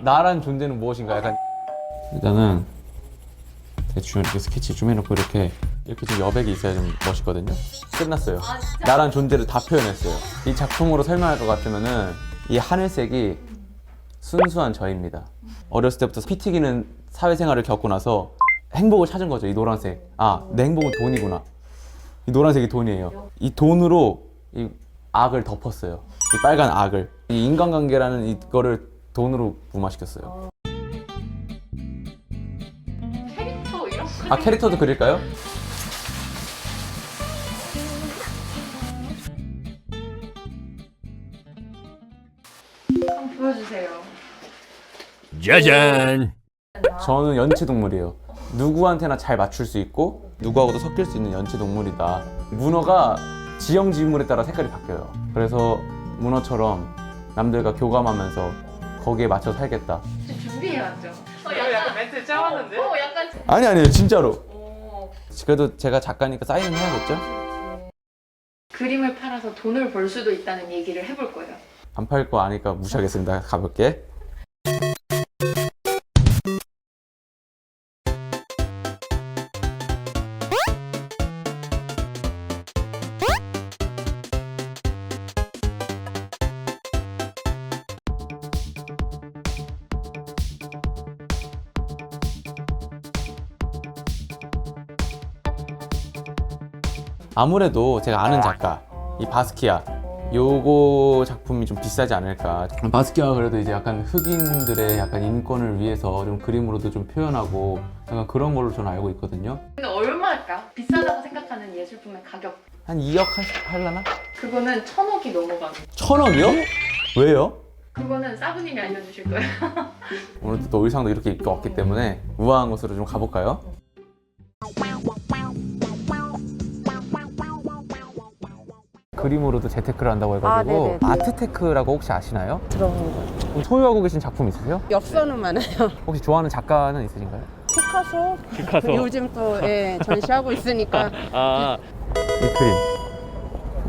나란 존재는 무엇인가 약간. 일단은 대충 이렇게 스케치 좀 해놓고 이렇게 좀 여백이 있어야 좀 멋있거든요. 끝났어요. 나란 존재를 다 표현했어요. 이 작품으로 설명할 것 같으면은 이 하늘색이 순수한 저입니다. 어렸을 때부터 피 튀기는 사회생활을 겪고 나서 행복을 찾은 거죠. 이 노란색. 아, 내 행복은 돈이구나. 이 노란색이 돈이에요. 이 돈으로 이 악을 덮었어요. 이 빨간 악을. 이 인간관계라는 이거를 돈으로 무마시켰어요. 캐릭터 이런 거. 아, 캐릭터도 그릴까요? 한번 보여주세요. 짜잔! 저는 연체동물이에요. 누구한테나 잘 맞출 수 있고 누구하고도 섞일 수 있는 연체동물이다. 문어가 지형지물에 따라 색깔이 바뀌어요. 그래서 문어처럼 남들과 교감하면서 거기에 맞춰 살겠다. 좀 준비해왔죠. 약간 멘트 짜왔는데? 약간. 아니에요, 진짜로. 오. 그래도 제가 작가니까 사인은 해야겠죠? 그림을 팔아서 돈을 벌 수도 있다는 얘기를 해볼 거예요. 안 팔 거 아니까 무시하겠습니다. 가볍게. 아무래도 제가 아는 작가, 이 바스키아, 요거 작품이 좀 비싸지 않을까. 바스키아가 그래도 이제 약간 흑인들의 약간 인권을 위해서 좀 그림으로도 좀 표현하고 약간 그런 걸로 저는 알고 있거든요. 근데 얼마일까? 비싸다고 생각하는 예술품의 가격. 한 2억 할라나? 그거는 1,000억이 넘어가는. 1,000억이요? 왜요? 그거는 사부님이 알려주실 거예요. 오늘 또 의상도 이렇게 입고 왔기 때문에 우아한 곳으로 좀 가볼까요? 그림으로도 재테크를 한다고 해가지고 아트테크라고 혹시 아시나요? 들어본 거. 소유하고 계신 작품 있으세요? 엽서는 많아요. 혹시 좋아하는 작가는 있으신가요? 피카소? 피카소. 요즘 또 전시하고 있으니까. 아, 이 그림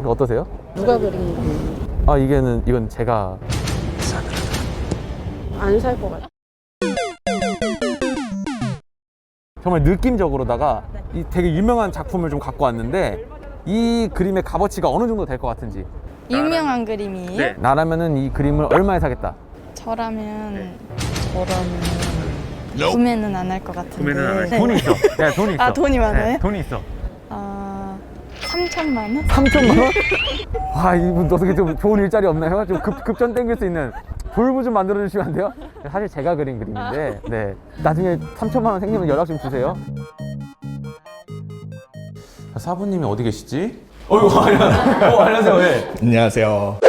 이거 어떠세요? 누가 그린 거예요? 아 이건 제가 안 살 것 같아. 정말 느낌적으로다가 이 되게 유명한 작품을 좀 갖고 왔는데 이 그림의 값어치가 어느 정도 될 것 같은지. 유명한 그림이에요? 네. 나라면은 이 그림을 얼마에 사겠다. 저라면 구매는 안 할 것 같은데. 구매는 안 할 네. 돈이 있어. 네, 돈이 있어. 아, 돈이 많아요? 네, 돈이 있어. 3천만 원? 3천만 원? 와, 이분 어떻게 좀 좋은 일자리 없나요? 좀 급전 땡길 수 있는 돌부 좀 만들어 주시면 안 돼요? 사실 제가 그린 그림인데, 네. 나중에 3천만 원 생기면 연락 좀 주세요. 사부님이 어디 계시지? 안녕하세요. 네. 안녕하세요.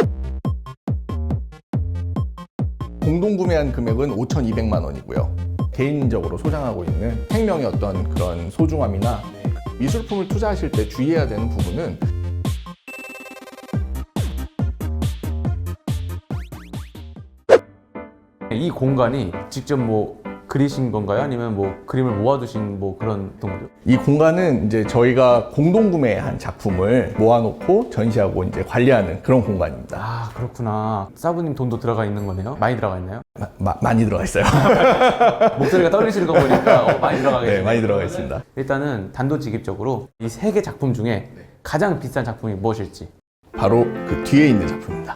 공동구매한 금액은 5,200만 원이고요. 개인적으로 소장하고 있는 생명의 어떤 그런 소중함이나 미술품을 투자하실 때 주의해야 되는 부분은 이 공간이 직접 뭐 그리신 건가요? 아니면 뭐 그림을 모아두신 뭐 그런 동물이요? 이 공간은 이제 저희가 공동구매한 작품을 모아놓고 전시하고 이제 관리하는 그런 공간입니다. 아, 그렇구나. 사부님 돈도 들어가 있는 거네요? 많이 들어가 있나요? 많이 들어가 있어요. 목소리가 떨리시는 거 보니까 많이 들어가겠네요. 네, 많이 들어가 있습니다. 일단은 단도직입적으로 이 세 개 작품 중에 가장 비싼 작품이 무엇일지. 바로 그 뒤에 있는 작품입니다.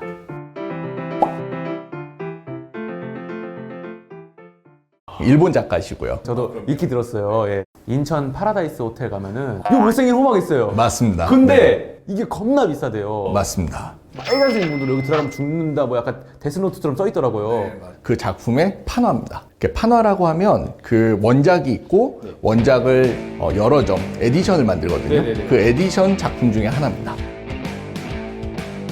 일본 작가시고요. 저도 익히 들었어요. 예. 인천 파라다이스 호텔 가면은 요 못생긴 호막 있어요. 맞습니다. 근데 이게 겁나 비싸대요. 맞습니다. 빨간색 분들 여기 들어가면 죽는다 뭐 약간 데스노트처럼 써 있더라고요. 그 작품의 판화입니다. 판화라고 하면 그 원작이 있고 원작을 여러 점 에디션을 만들거든요. 네네네. 그 에디션 작품 중에 하나입니다.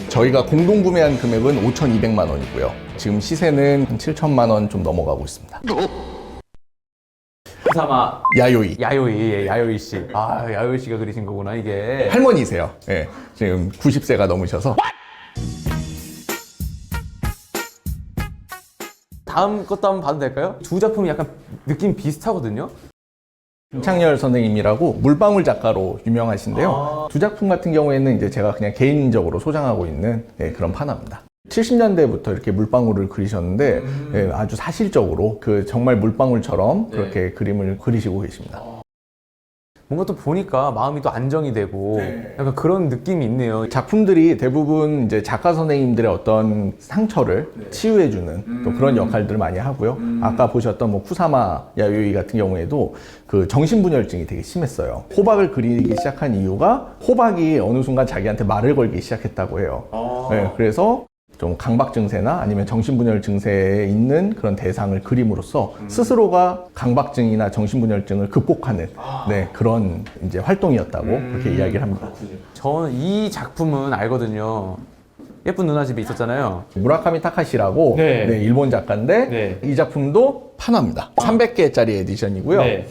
저희가 공동 구매한 금액은 5,200만 원이고요. 지금 시세는 한 7천만 원 좀 넘어가고 있습니다. 사마 야요이 야요이 씨. 아, 야요이 씨가 그리신 거구나 이게. 할머니세요. 예, 지금 90세가 넘으셔서. 다음 것도 한번 봐도 될까요? 두 작품이 약간 느낌 비슷하거든요. 김창렬 선생님이라고 물방울 작가로 유명하신데요. 두 작품 같은 경우에는 이제 제가 그냥 개인적으로 소장하고 있는 그런 판화입니다. 70년대부터 이렇게 물방울을 그리셨는데 예, 아주 사실적으로 그 정말 물방울처럼 그렇게 그림을 그리시고 계십니다. 뭔가 또 보니까 마음이 또 안정이 되고 약간 그런 느낌이 있네요. 작품들이 대부분 이제 작가 선생님들의 어떤 상처를 치유해주는 또 그런 역할들을 많이 하고요. 아까 보셨던 뭐 쿠사마 야요이 같은 경우에도 그 정신분열증이 되게 심했어요. 호박을 그리기 시작한 이유가 호박이 어느 순간 자기한테 말을 걸기 시작했다고 해요. 네, 그래서 좀 강박 증세나 아니면 정신분열 증세에 있는 그런 대상을 그림으로써 스스로가 강박증이나 정신분열증을 극복하는 네, 그런 이제 활동이었다고 그렇게 이야기를 합니다. 저는 이 작품은 알거든요. 예쁜 누나 집에 있었잖아요. 무라카미 타카시라고 네. 네, 일본 작가인데 네. 이 작품도 판화입니다. 300개짜리 에디션이고요. 네.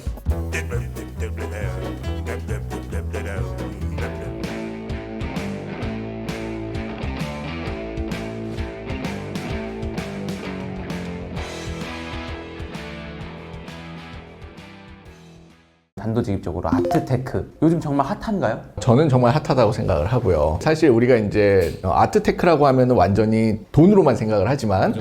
단도직입적으로 아트테크 요즘 정말 핫한가요? 저는 정말 핫하다고 생각을 하고요. 사실 우리가 이제 아트테크라고 하면은 완전히 돈으로만 생각을 하지만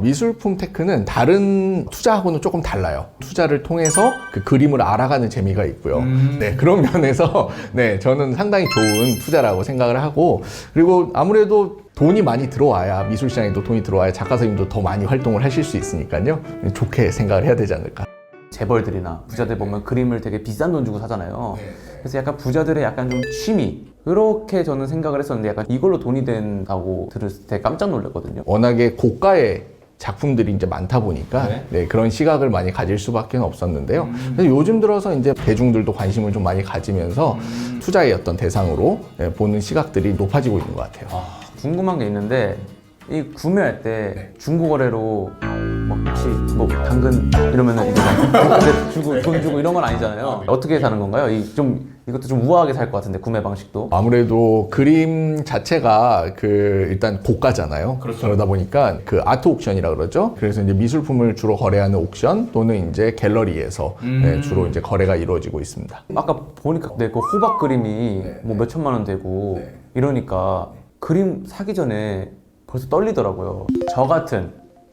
미술품 테크는 다른 투자하고는 조금 달라요. 투자를 통해서 그 그림을 알아가는 재미가 있고요. 네, 그런 면에서 네, 저는 상당히 좋은 투자라고 생각을 하고 그리고 아무래도 돈이 많이 들어와야 미술 시장에도 돈이 들어와야 작가 선생님도 더 많이 활동을 하실 수 있으니까요. 좋게 생각을 해야 되지 않을까. 재벌들이나 부자들 보면 그림을 되게 비싼 돈 주고 사잖아요. 그래서 약간 부자들의 약간 좀 취미 그렇게 저는 생각을 했었는데 약간 이걸로 돈이 된다고 들었을 때 깜짝 놀랐거든요. 워낙에 고가의 작품들이 이제 많다 보니까 네, 그런 시각을 많이 가질 수밖에 없었는데요. 근데 요즘 들어서 이제 대중들도 관심을 좀 많이 가지면서 투자의 어떤 대상으로 네, 보는 시각들이 높아지고 있는 것 같아요. 궁금한 게 있는데 이 구매할 때 중고거래로 뭐 혹시 뭐 당근 이러면은 이제 막 주고 돈 주고 이런 건 아니잖아요. 어떻게 사는 건가요? 이것도 좀 우아하게 살 것 같은데 구매 방식도. 아무래도 그림 자체가 그 일단 고가잖아요. 그러다 보니까 그 아트 옥션이라 그러죠. 그래서 이제 미술품을 주로 거래하는 옥션 또는 이제 갤러리에서 네, 주로 이제 거래가 이루어지고 있습니다. 아까 보니까 네, 그 호박 그림이 뭐 몇 천만 원 되고 이러니까 그림 사기 전에 벌써 떨리더라고요. 저 같은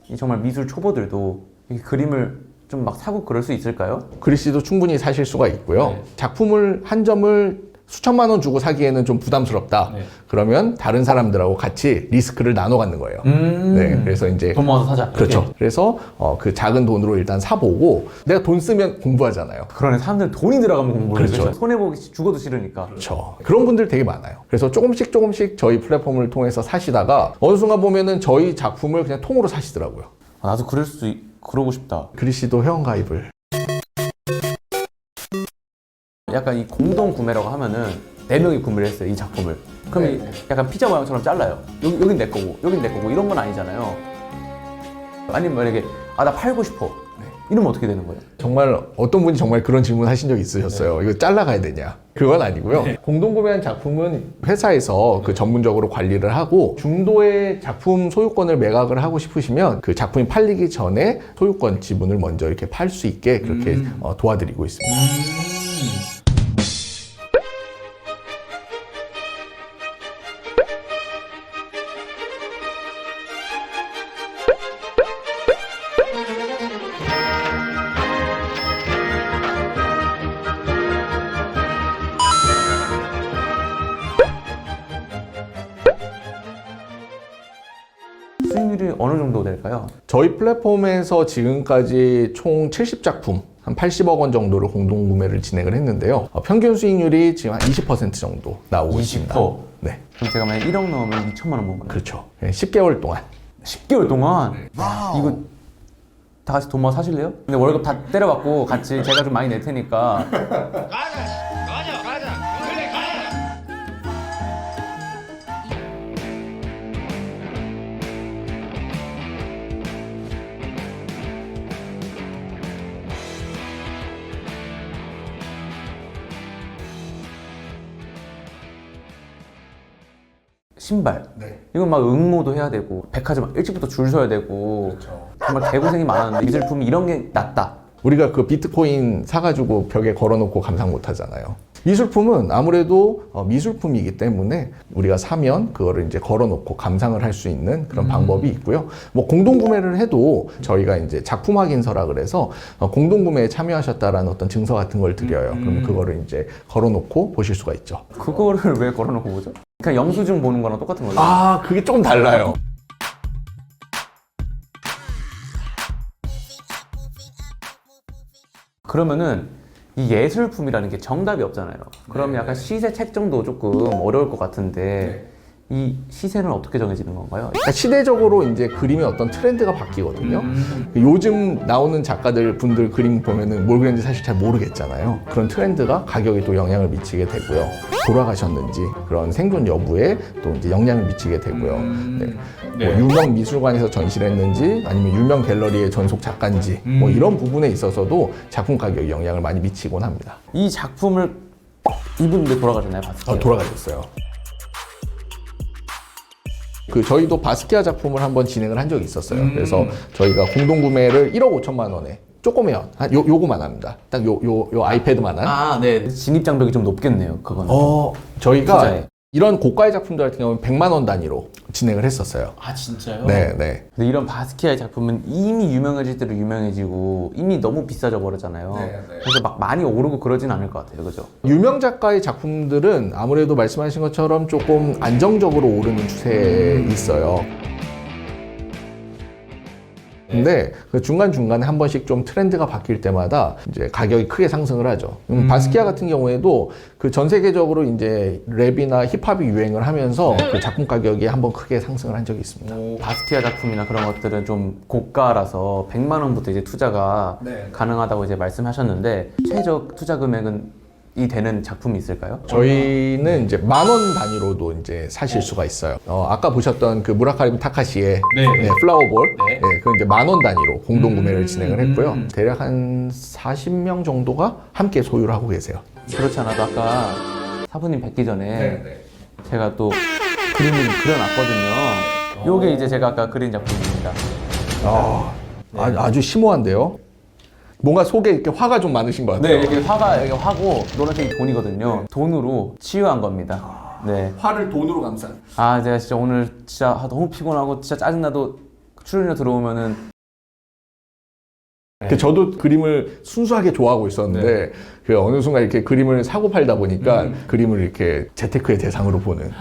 이 정말 미술 초보들도 이 그림을 좀 막 사고 그럴 수 있을까요? 그리씨도 충분히 사실 수가 있고요. 작품을 한 점을 수천만 원 주고 사기에는 좀 부담스럽다. 그러면 다른 사람들하고 같이 리스크를 나눠 갖는 거예요. 네, 그래서 이제 돈 모아서 사자. 그렇죠. 이렇게. 그래서 그 작은 돈으로 일단 사보고 내가 돈 쓰면 공부하잖아요. 그러네. 사람들 돈이 들어가면 공부를 그렇죠. 손해보기 죽어도 싫으니까. 그렇죠. 그런 분들 되게 많아요. 그래서 조금씩 저희 플랫폼을 통해서 사시다가 어느 순간 보면은 저희 작품을 그냥 통으로 사시더라고요. 나도 그러고 싶다. 그리씨도 회원가입을. 약간 이 공동 구매라고 하면은 4명이 구매를 했어요, 이 작품을. 그럼 약간 피자 모양처럼 잘라요. 여긴 내 거고, 여긴 내 거고, 이런 건 아니잖아요. 아니면 만약에, 나 팔고 싶어. 이러면 어떻게 되는 거예요? 정말 어떤 분이 정말 그런 질문 하신 적 있으셨어요. 이거 잘라가야 되냐? 그건 아니고요. 공동구매한 작품은 회사에서 그 전문적으로 관리를 하고 중도의 작품 소유권을 매각을 하고 싶으시면 그 작품이 팔리기 전에 소유권 지분을 먼저 이렇게 팔 수 있게 그렇게 도와드리고 있습니다. 수익률이 어느 정도 될까요? 저희 플랫폼에서 지금까지 총 70작품 한 80억 원 정도를 공동구매를 진행을 했는데요. 평균 수익률이 지금 한 20% 정도 나오고 있습니다. 20%? 네, 그럼 제가 만약 1억 넣으면 2천만 원 번 거예요? 그렇죠. 10개월 동안. 10개월 동안? 이거 다 같이 돈 모아 사실래요? 근데 월급 다 때려받고 같이 제가 좀 많이 낼 테니까. 신발. 이건 막 응모도 해야 되고 백화점 일찍부터 줄 서야 되고 정말 개고생이 많았는데 미술품이 이런 게 낫다. 우리가 그 비트코인 사가지고 벽에 걸어놓고 감상 못 하잖아요. 미술품은 아무래도 미술품이기 때문에 우리가 사면 그거를 이제 걸어놓고 감상을 할 수 있는 그런 방법이 있고요. 뭐 공동구매를 해도 저희가 이제 작품 확인서라 그래서 공동구매에 참여하셨다라는 어떤 증서 같은 걸 드려요. 그러면 그거를 이제 걸어놓고 보실 수가 있죠. 그거를 왜 걸어놓고 보죠? 그냥 영수증 보는 거랑 똑같은 거죠? 아, 그게 조금 달라요. 그러면은 이 예술품이라는 게 정답이 없잖아요. 그러면 약간 시세 책정도 조금 어려울 것 같은데 이 시세는 어떻게 정해지는 건가요? 그러니까 시대적으로 이제 그림의 어떤 트렌드가 바뀌거든요. 요즘 나오는 작가들 분들 그림 보면은 뭘 그렸는지 사실 잘 모르겠잖아요. 그런 트렌드가 가격에 또 영향을 미치게 되고요. 돌아가셨는지 그런 생존 여부에 또 이제 영향을 미치게 되고요. 네. 뭐 유명 미술관에서 전시를 했는지 아니면 유명 갤러리의 전속 작가인지 뭐 이런 부분에 있어서도 작품 가격에 영향을 많이 미치곤 합니다. 이 작품을 이분들 돌아가셨나요? 바스키아? 돌아가셨어요. 저희도 바스키아 작품을 한번 진행을 한 적이 있었어요. 그래서 저희가 공동구매를 1억 5천만 원에 조그매요. 요거만 합니다. 딱 요 아이패드만한. 아, 네. 진입 장벽이 좀 높겠네요. 그거는. 저희가 투자에. 이런 고가의 작품들 같은 경우는 100만 원 단위로 진행을 했었어요. 아, 진짜요? 네. 근데 이런 바스키아의 작품은 이미 유명해질 대로 유명해지고 이미 너무 비싸져 버렸잖아요. 그래서 막 많이 오르고 그러진 않을 것 같아요. 그죠? 유명 작가의 작품들은 아무래도 말씀하신 것처럼 조금 안정적으로 오르는 추세에 있어요. 근데 그 중간중간에 한 번씩 좀 트렌드가 바뀔 때마다 이제 가격이 크게 상승을 하죠. 바스키아 같은 경우에도 그 전 세계적으로 이제 랩이나 힙합이 유행을 하면서 그 작품 가격이 한번 크게 상승을 한 적이 있습니다. 바스키아 작품이나 그런 것들은 좀 고가라서 100만 원부터 이제 투자가 가능하다고 이제 말씀하셨는데 최저 투자 금액은 이 되는 작품이 있을까요? 저희는 이제 10,000원 단위로도 이제 사실 수가 있어요. 아까 보셨던 그 무라카미 타카시의 플라워볼, 그 이제 10,000원 단위로 공동 구매를 진행을 했고요. 대략 한 40명 정도가 함께 소유를 하고 계세요. 그렇지 않아도 아까 사부님 뵙기 전에 제가 또 그림을 그려놨거든요. 요게 이제 제가 아까 그린 작품입니다. 아주 심오한데요. 뭔가 속에 이렇게 화가 좀 많으신 것 같아요. 네, 이게 화가 여기 화고 노란색이 돈이거든요. 돈으로 치유한 겁니다. 네. 화를 돈으로 감싼. 아, 제가 진짜 오늘 진짜 너무 피곤하고 진짜 짜증나도 출연료 들어오면은 저도 그림을 순수하게 좋아하고 있었는데 그 어느 순간 이렇게 그림을 사고 팔다 보니까 그림을 이렇게 재테크의 대상으로 보는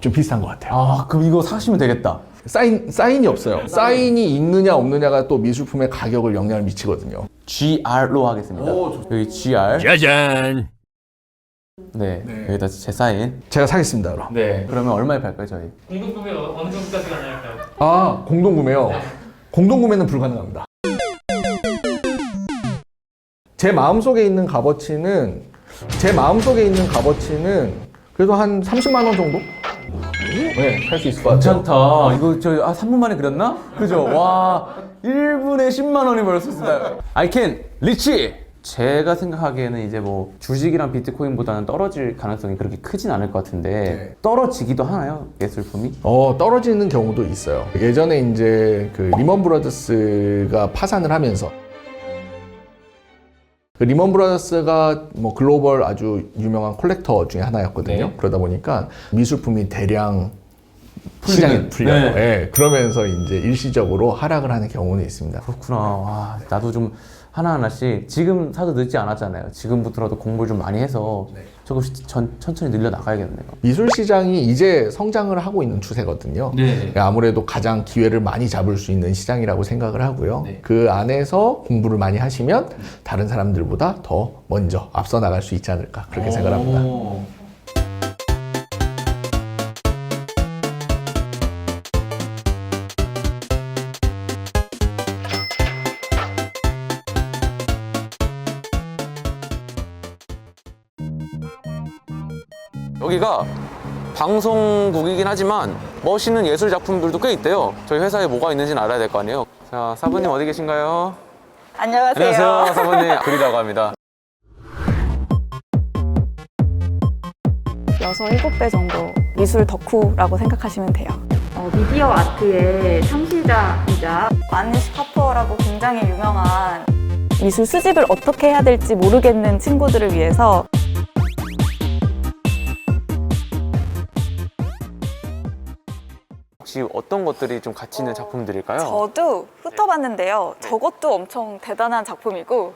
좀 비슷한 것 같아요. 아, 그럼 이거 사시면 되겠다. 사인이 없어요. 사인이 있느냐 없느냐가 또 미술품의 가격을 영향을 미치거든요. GR로 하겠습니다. 여기 GR. 짜잔. 네, 여기다 제 사인. 제가 사겠습니다, 그럼. 네. 그러면 얼마에 팔까요, 저희? 공동구매 어느 정도까지 가능할까요? 공동구매요. 공동구매는 불가능합니다. 제 마음속에 있는 값어치는 그래도 한 30만 원 정도? 네, 할 수 있을 것 같아요. 괜찮다. 이거 저 3분 만에 그렸나? 그죠? 와, 1분에 10만 원이 벌었습니다. I can reach. 제가 생각하기에는 이제 뭐 주식이랑 비트코인보다는 떨어질 가능성이 그렇게 크진 않을 것 같은데 떨어지기도 하나요? 예술품이? 떨어지는 경우도 있어요. 예전에 이제 그 리먼 브라더스가 파산을 하면서 그 리먼 브라더스가 뭐 글로벌 아주 유명한 콜렉터 중에 하나였거든요. 그러다 보니까 미술품이 대량 시장에 풀려요. 네. 그러면서 이제 일시적으로 하락을 하는 경우는 있습니다. 그렇구나. 와, 나도 좀 하나하나씩 지금 사도 늦지 않았잖아요. 지금부터라도 공부를 좀 많이 해서 조금씩 천천히 늘려 나가야겠네요. 미술 시장이 이제 성장을 하고 있는 추세거든요. 아무래도 가장 기회를 많이 잡을 수 있는 시장이라고 생각을 하고요. 그 안에서 공부를 많이 하시면 다른 사람들보다 더 먼저 앞서 나갈 수 있지 않을까 그렇게 생각합니다. 여기가 방송국이긴 하지만 멋있는 예술 작품들도 꽤 있대요. 저희 회사에 뭐가 있는지는 알아야 될 거 아니에요. 자, 사부님 어디 계신가요? 안녕하세요. 사부님. 그리라고 합니다. 여서 7배 정도 미술 덕후라고 생각하시면 돼요. 미디어 아트의 창시자이자 마니시 카퍼라고 굉장히 유명한 미술 수집을 어떻게 해야 될지 모르겠는 친구들을 위해서 혹시 어떤 것들이 좀 가치 있는 작품들일까요? 저도 훑어봤는데요. 저것도 엄청 대단한 작품이고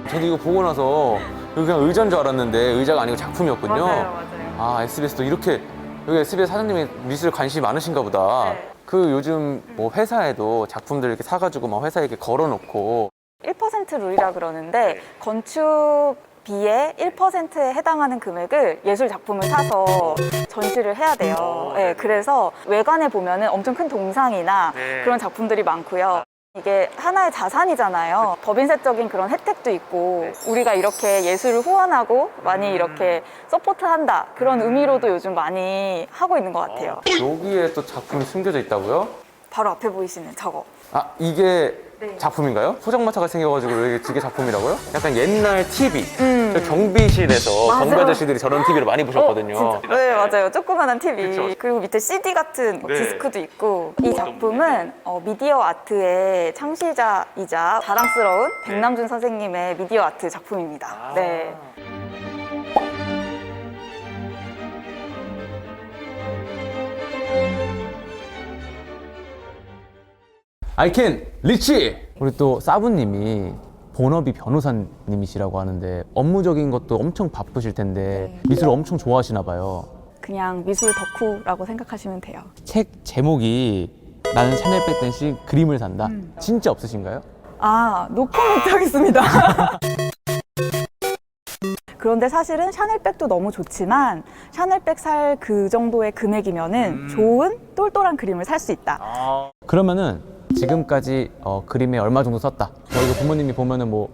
저도 이거 보고 나서 이거 그냥 의자인 줄 알았는데 의자가 아니고 작품이었군요. 맞아요. 아, SBS도 이렇게 여기 SBS 사장님이 미술 관심이 많으신가 보다. 네. 그 요즘 뭐 회사에도 작품들 이렇게 사가지고 막 회사에 이렇게 걸어놓고 1% 룰이라 그러는데 건축비의 1%에 해당하는 금액을 예술 작품을 사서 전시를 해야 돼요. 네, 그래서 외관에 보면은 엄청 큰 동상이나 그런 작품들이 많고요. 이게 하나의 자산이잖아요. 법인세적인 그런 혜택도 있고 우리가 이렇게 예술을 후원하고 많이 이렇게 서포트한다 그런 의미로도 요즘 많이 하고 있는 것 같아요. 여기에 또 작품이 숨겨져 있다고요? 바로 앞에 보이시는 저거. 아, 이게 네. 작품인가요? 포장마차가 생겨가지고 이게 작품이라고요? 약간 옛날 TV. 저 경비실에서 맞아. 경비 아저씨들이 저런 TV를 많이 보셨거든요. 진짜. 네, 맞아요. 조그만한 TV. 그쵸. 그리고 밑에 CD 같은 네. 디스크도 있고. 이 작품은 미디어 아트의 창시자이자 자랑스러운 백남준 선생님의 미디어 아트 작품입니다. 네. 아이캔 리치! 우리 또 사부님이 본업이 변호사님이시라고 하는데 업무적인 것도 엄청 바쁘실 텐데 미술을 엄청 좋아하시나 봐요. 그냥 미술 덕후라고 생각하시면 돼요. 책 제목이 나는 샤넬백 대신 그림을 산다. 진짜 없으신가요? 노코멘트 하겠습니다. 그런데 사실은 샤넬백도 너무 좋지만 샤넬백 살 그 정도의 금액이면은 좋은 똘똘한 그림을 살 수 있다. 그러면은 지금까지 그림에 얼마 정도 썼다. 저희 부모님이 보면은 뭐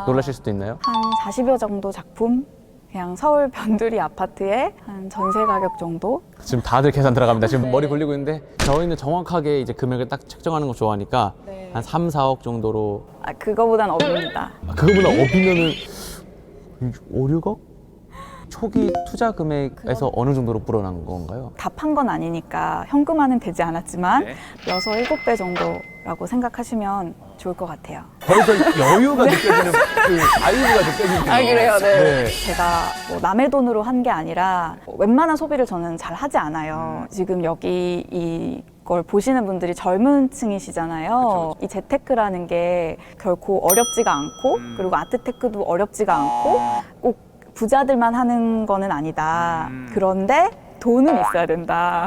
놀라실 수도 있나요? 한 40여 정도 작품? 그냥 서울 변두리 아파트에 한 전세 가격 정도? 지금 다들 계산 들어갑니다. 지금 머리 굴리고 있는데 저희는 정확하게 이제 금액을 딱 책정하는 거 좋아하니까 한 3, 4억 정도로. 그거보단 업입니다. 그거보다 업이면은 5, 6억? 초기 투자 금액에서 어느 정도로 불어난 건가요? 다 판 건 아니니까 현금화는 되지 않았지만 6, 7배 정도라고 생각하시면 좋을 것 같아요. 벌써 여유가 느껴지는 그 자유가 느껴지는. 그래요? 네. 네. 제가 뭐 남의 돈으로 한 게 아니라 웬만한 소비를 저는 잘 하지 않아요. 지금 여기 이걸 보시는 분들이 젊은 층이시잖아요. 이 재테크라는 게 결코 어렵지가 않고 그리고 아트테크도 어렵지가 않고 꼭 부자들만 하는 거는 아니다. 그런데 돈은 있어야 된다.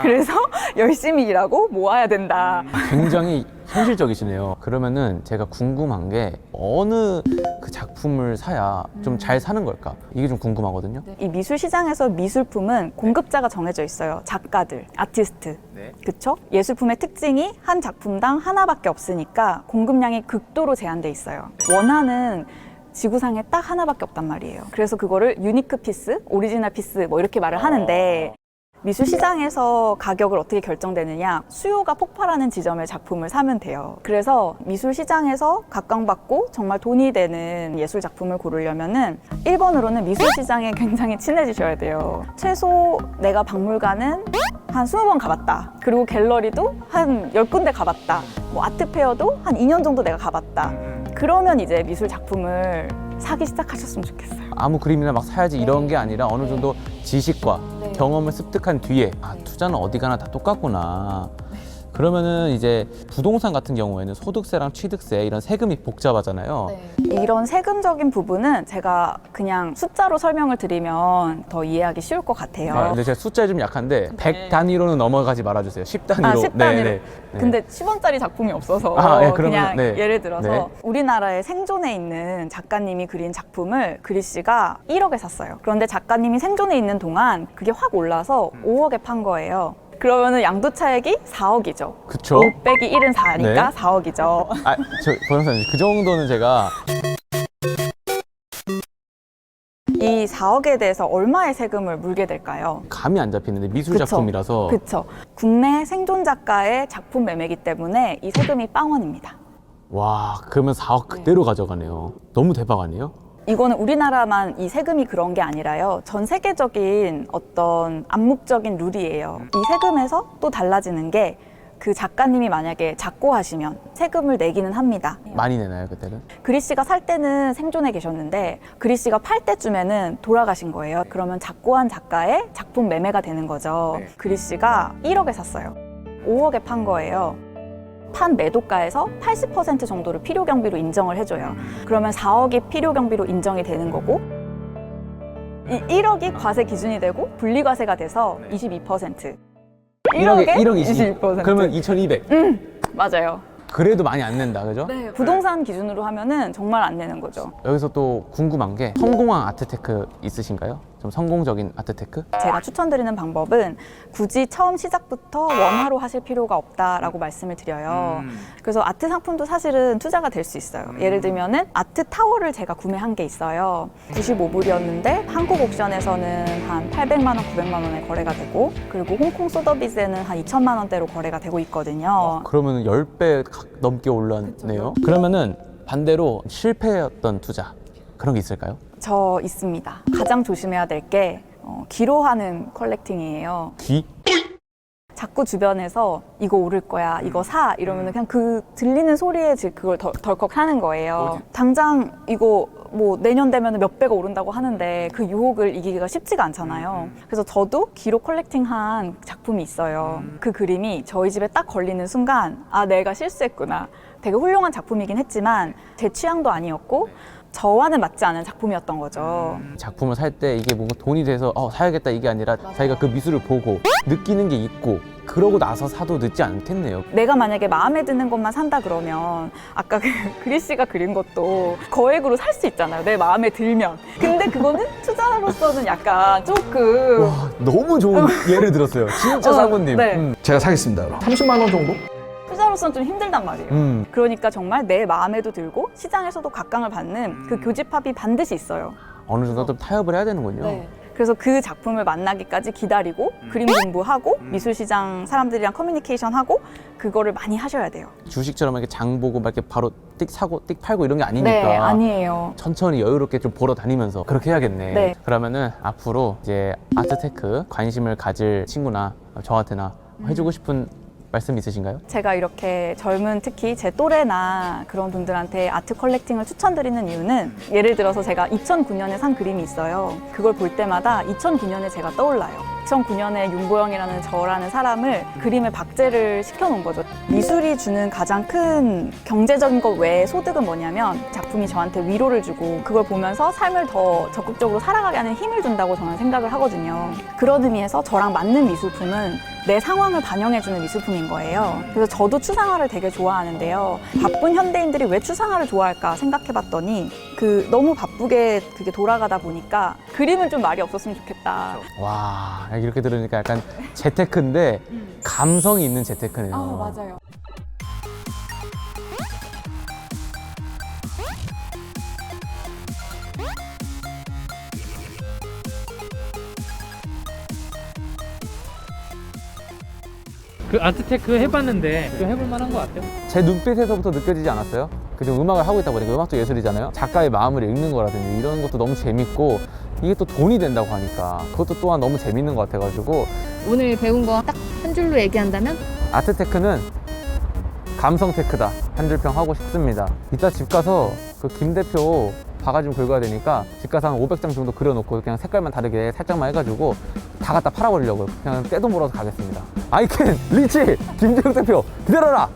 그래서 열심히 일하고 모아야 된다. 굉장히 현실적이시네요. 그러면은 제가 궁금한 게 어느 그 작품을 사야 좀 잘 사는 걸까? 이게 좀 궁금하거든요. 이 미술 시장에서 미술품은 공급자가 정해져 있어요. 작가들, 아티스트. 그쵸? 예술품의 특징이 한 작품당 하나밖에 없으니까 공급량이 극도로 제한돼 있어요. 원하는 지구상에 딱 하나밖에 없단 말이에요. 그래서 그거를 유니크 피스, 오리지널 피스 뭐 이렇게 말을 하는데 미술 시장에서 가격을 어떻게 결정되느냐, 수요가 폭발하는 지점의 작품을 사면 돼요. 그래서 미술 시장에서 각광받고 정말 돈이 되는 예술 작품을 고르려면은 1번으로는 미술 시장에 굉장히 친해지셔야 돼요. 최소 내가 박물관은 한 20번 가봤다. 그리고 갤러리도 한 10군데 가봤다. 뭐 아트페어도 한 2년 정도 내가 가봤다. 그러면 이제 미술 작품을 사기 시작하셨으면 좋겠어요. 아무 그림이나 막 사야지 이런 게 아니라 어느 정도 지식과 경험을 습득한 뒤에 투자는 어디 가나 다 똑같구나. 그러면은 이제 부동산 같은 경우에는 소득세랑 취득세 이런 세금이 복잡하잖아요. 이런 세금적인 부분은 제가 그냥 숫자로 설명을 드리면 더 이해하기 쉬울 것 같아요. 근데 제가 숫자에 좀 약한데 100 단위로는 넘어가지 말아주세요. 10 단위로. 10 단위로. 근데 10원짜리 작품이 없어서 그러면, 그냥 네. 예를 들어서 네. 우리나라에 생존해 있는 작가님이 그린 작품을 그리 씨가 1억에 샀어요. 그런데 작가님이 생존해 있는 동안 그게 확 올라서 5억에 판 거예요. 그러면은 양도차익이 4억이죠. 그쵸? 5 빼기 1은 4니까 네. 4억이죠. 저 변호사님 그 정도는 제가 이 4억에 대해서 얼마의 세금을 물게 될까요? 감이 안 잡히는데 미술 그쵸. 작품이라서. 그렇죠. 국내 생존 작가의 작품 매매이기 때문에 이 세금이 빵원입니다. 와, 그러면 4억 그대로 가져가네요. 너무 대박 아니에요? 이거는 우리나라만 이 세금이 그런 게 아니라요. 전 세계적인 어떤 암묵적인 룰이에요. 이 세금에서 또 달라지는 게 그 작가님이 만약에 작고하시면 세금을 내기는 합니다. 많이 내나요 그때는? 그리 씨가 살 때는 생존해 계셨는데 그리 씨가 팔 때쯤에는 돌아가신 거예요. 그러면 작고한 작가의 작품 매매가 되는 거죠. 그리 씨가 1억에 샀어요. 5억에 판 거예요. 판 매도가에서 80% 정도를 필요 경비로 인정을 해줘요. 그러면 4억이 필요 경비로 인정이 되는 거고 이 1억이 과세 기준이 되고 분리과세가 돼서 22%. 1억 22%. 그러면 2,200. 맞아요. 그래도 많이 안 낸다, 그죠? 네, 부동산 기준으로 하면은 정말 안 내는 거죠. 여기서 또 궁금한 게 성공한 아트테크 있으신가요? 좀 성공적인 아트테크? 제가 추천드리는 방법은 굳이 처음 시작부터 원화로 하실 필요가 없다라고 말씀을 드려요. 그래서 아트 상품도 사실은 투자가 될 수 있어요. 예를 들면은 아트 타워를 제가 구매한 게 있어요. 95불이었는데 한국 옥션에서는 한 800만 원, 900만 원에 거래가 되고 그리고 홍콩 소더비즈에는 한 2천만 원대로 거래가 되고 있거든요. 그러면 10배 넘게 올랐네요. 그러면은 반대로 실패했던 투자 그런 게 있을까요? 저 있습니다. 가장 조심해야 될 게 기로하는 컬렉팅이에요. 귀? 자꾸 주변에서 이거 오를 거야, 이거 사 이러면 그냥 그 들리는 소리에 그걸 덜컥 사는 거예요. 당장 이거 뭐 내년 되면 몇 배가 오른다고 하는데 그 유혹을 이기기가 쉽지가 않잖아요. 그래서 저도 기로 컬렉팅한 작품이 있어요. 그 그림이 저희 집에 딱 걸리는 순간 아 내가 실수했구나. 되게 훌륭한 작품이긴 했지만 제 취향도 아니었고 저와는 맞지 않은 작품이었던 거죠. 작품을 살 때 이게 뭔가 돈이 돼서 사야겠다 이게 아니라 자기가 그 미술을 보고 느끼는 게 있고 그러고 나서 사도 늦지 않겠네요. 내가 만약에 마음에 드는 것만 산다 그러면 아까 그 그리 씨가 그린 것도 거액으로 살 수 있잖아요. 내 마음에 들면. 근데 그거는 투자로서는 약간 조금 와, 너무 좋은 예를 들었어요. 진짜 사모님. 네. 제가 사겠습니다. 그럼 30만 원 정도? 투자로서는 좀 힘들단 말이에요. 그러니까 정말 내 마음에도 들고 시장에서도 각광을 받는 그 교집합이 반드시 있어요. 어느 정도 좀 타협을 해야 되는군요. 그래서 그 작품을 만나기까지 기다리고 그림 공부하고 미술시장 사람들이랑 커뮤니케이션하고 그거를 많이 하셔야 돼요. 주식처럼 이렇게 장 보고 막 이렇게 바로 띡 사고 띡 팔고 이런 게 아니니까. 네, 아니에요. 천천히 여유롭게 좀 보러 다니면서 그렇게 해야겠네. 네. 그러면은 앞으로 이제 아트테크 관심을 가질 친구나 저한테나 해주고 싶은 말씀 있으신가요? 제가 이렇게 젊은 특히 제 또래나 그런 분들한테 아트 컬렉팅을 추천드리는 이유는 예를 들어서 제가 2009년에 산 그림이 있어요. 그걸 볼 때마다 2009년에 제가 떠올라요. 2009년에 윤보영이라는 저라는 사람을 그림에 박제를 시켜놓은 거죠. 미술이 주는 가장 큰 경제적인 것 외에 소득은 뭐냐면 작품이 저한테 위로를 주고 그걸 보면서 삶을 더 적극적으로 살아가게 하는 힘을 준다고 저는 생각을 하거든요. 그런 의미에서 저랑 맞는 미술품은 내 상황을 반영해주는 미술품인 거예요. 그래서 저도 추상화를 되게 좋아하는데요. 바쁜 현대인들이 왜 추상화를 좋아할까 생각해봤더니 너무 바쁘게 그게 돌아가다 보니까 그림은 좀 말이 없었으면 좋겠다. 와, 이렇게 들으니까 약간 재테크인데 감성이 있는 재테크네요. 맞아요. 그 아트테크 해봤는데 좀 해볼 만한 것 같아요. 제 눈빛에서부터 느껴지지 않았어요? 그좀 음악을 하고 있다 보니까 음악도 예술이잖아요. 작가의 마음을 읽는 거라든지 이런 것도 너무 재밌고 이게 또 돈이 된다고 하니까 그것도 또한 너무 재밌는 것 같아가지고 오늘 배운 거 딱 한 줄로 얘기한다면 아트테크는 감성테크다 한 줄평 하고 싶습니다. 이따 집 가서 그 김 대표 바가지 좀 긁어야 되니까 집 가서 한 500장 정도 그려놓고 그냥 색깔만 다르게 살짝만 해가지고 다 갖다 팔아버리려고요. 그냥 떼돈 벌어서 가겠습니다. 아이캔 리치 김대표 대표 기다려라.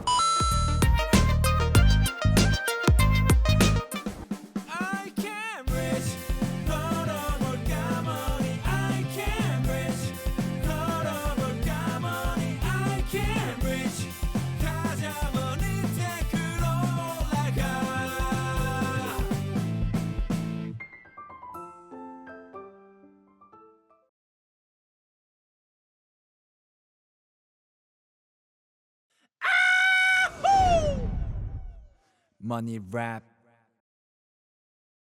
Money rap